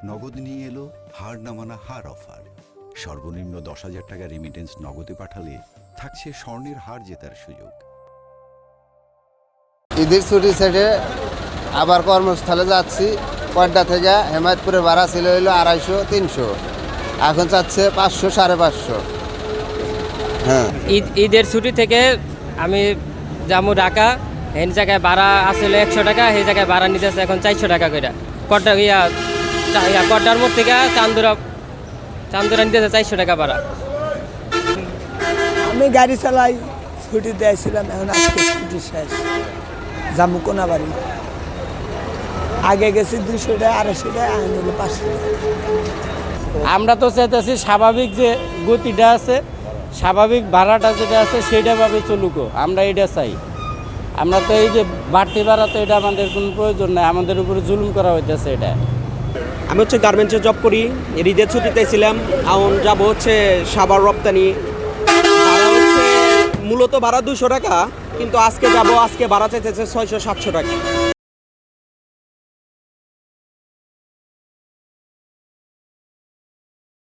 নগদ নিয়ে এলো হার না মানা হার অফার। সর্বনিম্ন 10,000 টাকা রেমিটেন্স নগদে পাঠালে থাকছে স্বর্ণের হার জেতার সুযোগ। ঈদের ছুটি ছেড়ে আবার কর্মস্থলে যাচ্ছি। কয়টা থেকে হেমায়তপুরে ভাড়া ছিল হইলো 250-300, এখন চাচ্ছে 500-550। হ্যাঁ, ঈদের ছুটি থেকে আমি যাবো ঢাকা। এই জায়গায় ভাড়া আসলে 100 টাকা, সেই জায়গায় ভাড়া নিতেছে এখন 400 টাকা করে। কড্ডার মোড় থেকে চান্দুরা নিতেছে 400 টাকা ভাড়া। আমি গাড়ি চালাই, ছুটি দিয়েছিলাম, এখন আজকে ছুটি শেষ, যাবো কোনাবাড়ি। আগে গেছি 200 টাকা, 250 টাকা, এখন হলো 500 টাকা। আমরা তো চাইতেছি স্বাভাবিক যে গতিটা আছে, স্বাভাবিক ভাড়াটা যেটা আছে সেইটাভাবে চলুক, আমরা এটা চাই। আমরা তো এই যে বাড়তি ভাড়া, তো এটা আমাদের কোনো প্রয়োজন নাই, আমাদের উপরে জুলুম করা হইতেছে এটা। আমি গার্মেন্টসে জব করি, ঈদের ছুটিতে ছিলাম, এখন যাবো সাভার রপ্তানি। ভাড়া মূলত ভাড়া 200 টাকা, কিন্তু আজকে ভাড়া চাইতেছে 600-700 টাকা।